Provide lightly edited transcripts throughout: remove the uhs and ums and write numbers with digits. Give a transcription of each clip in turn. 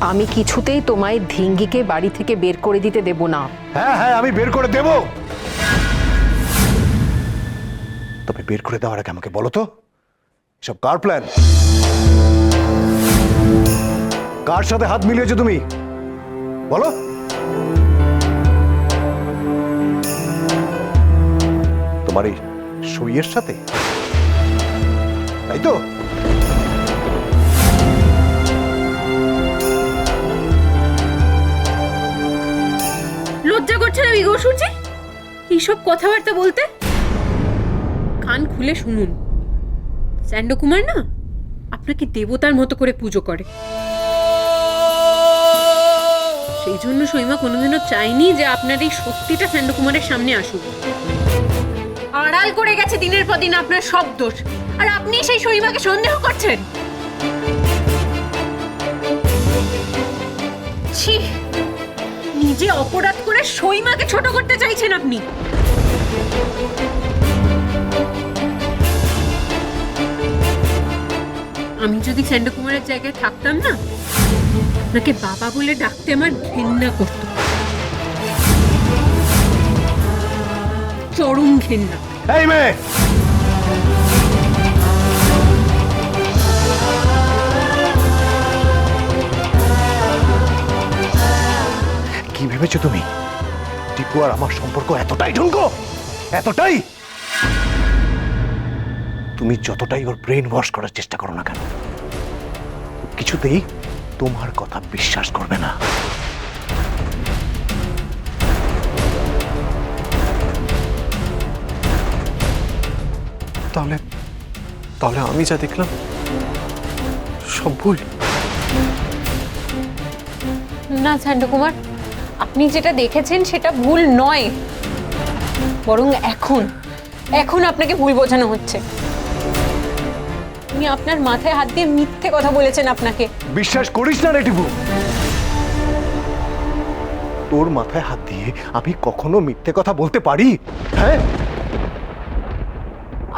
আমি কিছুতেই তোমায় ধিঙ্গিকে বাড়ি থেকে বের করে দিতে দেব না। হ্যাঁ হ্যাঁ, আমি বের করে দেব। তবে বের করে দেওয়ার আগে আমাকে বলো তো, এসব কার প্ল্যান? কার সাথে হাত মিলিয়েছো তুমি? বলো। তোমার এই সইয়ের সাথে, তাই তো? লজ্জা করছে না বিগো সূর্যি এইসব কথাবার্তা বলতে? কান খুলে শুনুন, স্যান্ডো কুমার না আপনাকে দেবতার মতো করে পুজো করে। সেই জন্য সীমা কোনোদিনও চাইনি যে আপনার এই সত্যিটা স্যান্ডো কুমারের সামনে আসুক। আড়াল করে গেছে দিনের পর দিন আপনার সব দোষ, আর আপনি সেই সীমাকে সন্দেহ করছেন। ছি, নিজে অপরাধ করে সীমাকে ছোট করতে চাইছেন আপনি। আমি যদি স্যান্ডো কুমারের জায়গায় থাকতাম না, আপনাকে বাবা বলে ডাকতে আমার ঘেন্না করতো, চরম ঘেন্না। এই মেয়ে, কি ভেবেছো তুমি? টিপু আর আমার সম্পর্ক এতটাই ঢুলকো? এতটাই? তুমি যতটাই ওর ব্রেন ওয়াশ করার চেষ্টা করো না কেন, কিছুতেই তোমার কথা বিশ্বাস করবে না। তাহলে তাহলে আমি যা দেখলাম সব ভুল? না স্যান্ডো কুমার, আপনি যেটা দেখেছেন সেটা ভুল নয়, বরং এখন আপনাকে ভুল বোঝানো হচ্ছে। উনি আপনার মাথায় হাত দিয়ে মিথ্যে কথা বলেছেন আপনাকে। বিশ্বাস করিস না রে টিপু, তোর মাথায় হাত দিয়ে আমি কখনো মিথ্যে কথা বলতে পারি? হ্যাঁ,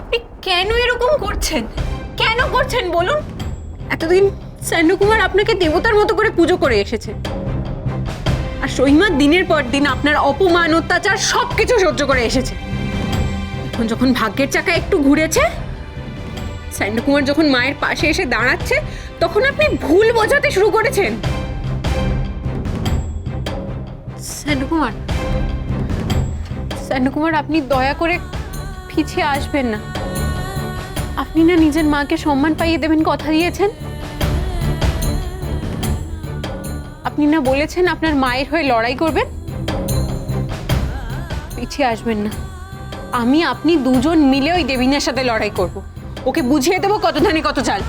আপনি কেন এরকম করছেন? কেন করছেন বলুন? এতদিন স্যান্ডো কুমার আপনাকে দেবতার মতো করে পুজো করে এসেছে, আর সীমা দিনের পর দিন আপনার অপমান অত্যাচার সবকিছু সহ্য করে এসেছে। এখন যখন ভাগ্যের চাকা একটু ঘুরেছে, স্যান্ডো কুমার যখন মায়ের পাশে এসে দাঁড়াচ্ছে, তখন আপনি ভুল বোঝাতে শুরু করেছেন। স্যান্ডো কুমার, আপনি দয়া করে পিছিয়ে আসবেন না। আপনি না নিজের মাকে সম্মান পাইয়ে দেবেন কথা দিয়েছেন। আপনি না বলেছেন আপনার মায়ের হয়ে লড়াই করবেন। পিছিয়ে আসবেন না। আমি আপনি দুজন মিলে ওই দেবিনার সাথে লড়াই করব। ওকে বুঝিয়ে দেবো কত ধানে কত চাল।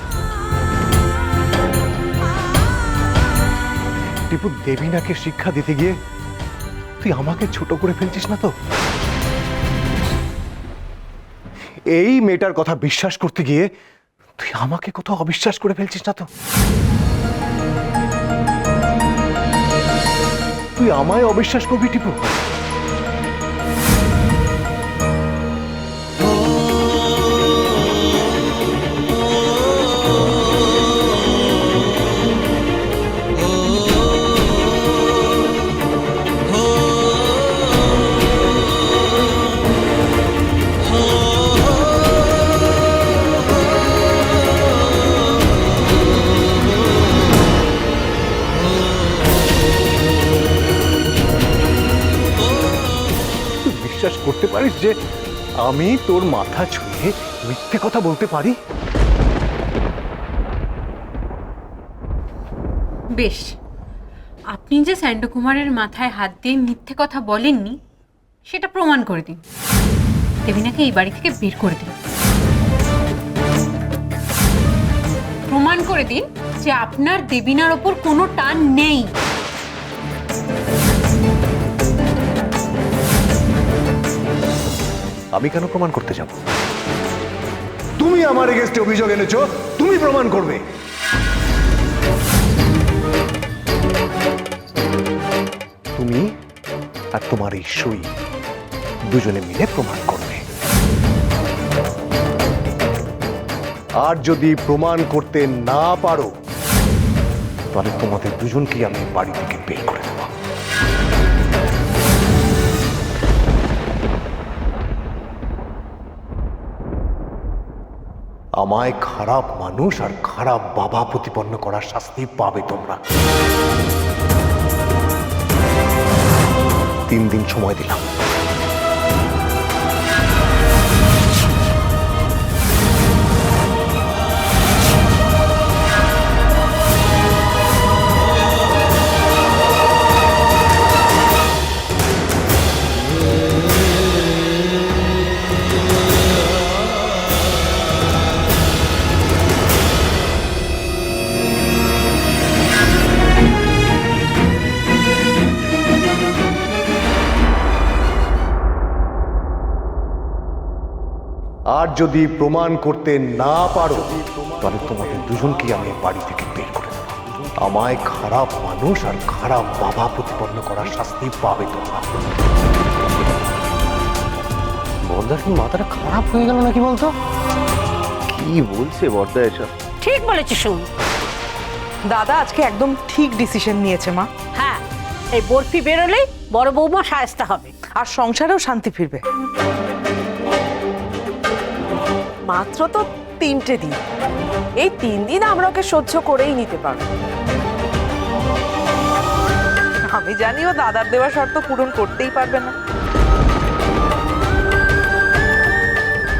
টিপু, দেবিনাকে শিক্ষা দিতে গিয়ে তুই আমাকে ছোট করে ফেলছিস না তো? এই মেয়েটার কথা বিশ্বাস করতে গিয়ে তুই আমাকে কোথাও অবিশ্বাস করে ফেলছিস না তো? তুই আমায় অবিশ্বাস করবি টিপু? বিশ্বাস করতে পারিস যে আমি তোর মাথা ছুঁয়ে মিথ্যে কথা বলতে পারি? বেশ, আপনি যে স্যান্ডো কুমারের মাথায় হাত দিয়ে মিথ্যে কথা বলেননি সেটা প্রমাণ করে দিন। দেবিনাকে এই বাড়ি থেকে বের করে দিন। প্রমাণ করে দিন যে আপনার দেবিনার ওপর কোনো টান নেই। আমি কেন প্রমাণ করতে যাব? তুমি আমার এগেইনস্টে অভিযোগ এনেছো, তুমি প্রমাণ করবে। তুমি আর তোমার এই সই দুজনে মিলে প্রমাণ করবে। আর যদি প্রমাণ করতে না পারো তাহলে তোমাদের দুজনকেই আমি বাড়ি থেকে বের করে দেব। আমায় খারাপ মানুষ আর খারাপ বাবা প্রতিপন্ন করার শাস্তি পাবে তোমরা। 3 দিন সময় দিলাম। আর যদি প্রমাণ করতে না পারো তাহলে তোমাদের দুজনকেই আমি বাড়ি থেকে বের করে দেব। আমায় খারাপ মানুষ আর খারাপ বাবা প্রতিপন্ন করার শাস্তি পাবে তোমরা। বর্দা কি মাথাটা খারাপ হয়ে গেল নাকি বলতো? কি বলছে বর্দা এসব? ঠিক বলেছিস সোম। দাদা আজকে একদম ঠিক ডিসিশন নিয়েছে মা। হ্যাঁ, এই বরফি বেরোলেই বড় বৌমা শায়েস্তা হবে। আর সংসারেও শান্তি ফিরবে। মাত্র তো 3টে দিন, এই 3 দিন আমরা ওকে সহ্য করেই নিতে পারবো। আমি জানি ও দাদার দেওয়া শর্ত পূরণ করতেই পারবে না।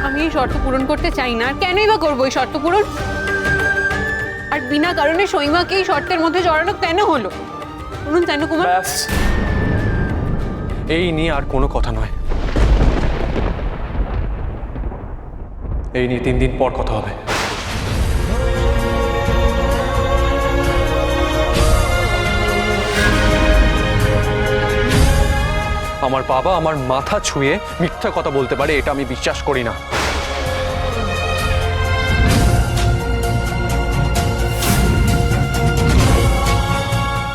আমি এই শর্ত পূরণ করতে চাই না, আর কেনই বা করবো এই শর্ত পূরণ? আর বিনা কারণে সৈমাকে এই শর্তের মধ্যে জড়ানো কেন হলো বলুন চান্দকুমার? ব্যাস, এই নিয়ে আর কোনো কথা নয়। এই নিয়ে 3 দিন পর কথা হবে। আমার বাবা আমার মাথা ছুঁয়ে মিথ্যা কথা বলতে পারে, এটা আমি বিশ্বাস করি না।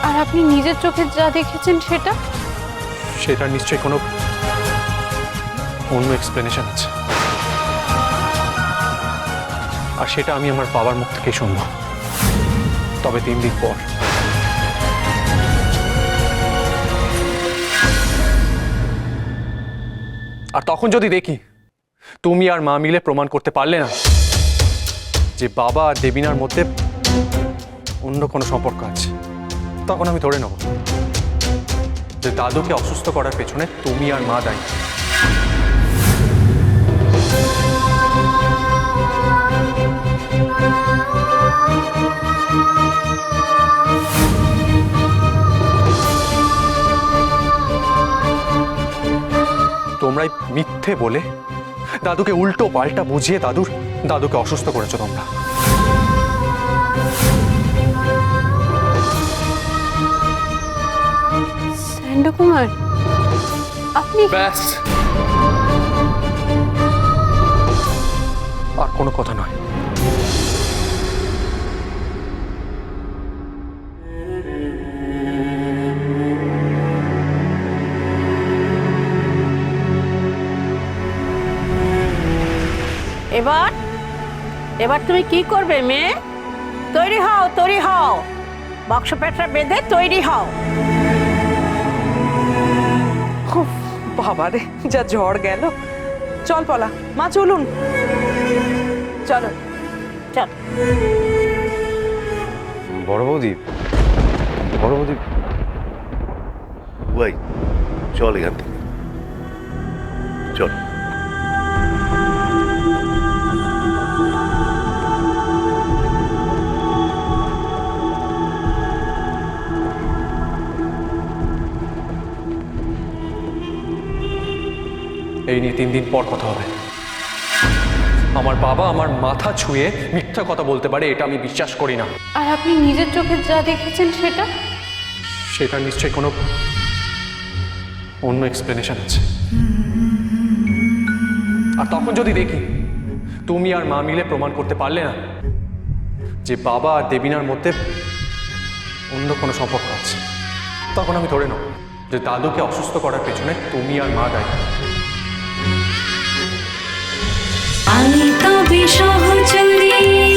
আর আপনি নিজের চোখে যা দেখেছেন সেটা নিশ্চয়ই কোনো অন্য এক্সপ্লেনেশন আছে, আর সেটা আমি আমার বাবার মুখ থেকে শুনবো, তবে 3 দিন পর। আর তখন যদি দেখি তুমি আর মা মিলে প্রমাণ করতে পারলে না যে বাবা আর দেবিনার মধ্যে অন্য কোনো সম্পর্ক আছে, তখন আমি ধরে নেব যে দাদুকে অসুস্থ করার পেছনে তুমি আর মা দায়ী। তোমরাই মিথ্যে বলে দাদুকে উল্টো পাল্টা বুঝিয়ে দাদুকে অসুস্থ করেছো তোমরা। চান্দকুমার, আপনি ব্যাস, আর কোনো কথা নয়। এবার তুমি কি করবে মেয়ে? তৈরি হও, বাক্স পেটরা বেঁধে তৈরি হও। বাবারে যা ঝড় গেল। চল পলা মা, চলুন চলো। চল। বড় বৌদি, ভাই চল এখান থেকে, চল। এই নিয়ে 3 দিন পর কথা হবে। আমার বাবা আমার মাথা ছুঁয়ে মিথ্যা কথা বলতে পারে, এটা আমি বিশ্বাস করি না। আর আপনি নিজের চোখে যা দেখেছেন সেটা নিশ্চয়ই কোনো অন্য এক্সপ্লেনেশন আছে, আর তখন যদি দেখি তুমি আর মা মিলে প্রমাণ করতে পারলে না যে বাবা আর দেবিনার মধ্যে অন্য কোনো সম্পর্ক আছে, তখন আমি ধরে নেব যে দাদুকে অসুস্থ করার পেছনে তুমি আর মা দায়ী। আমি তবে সহচরী।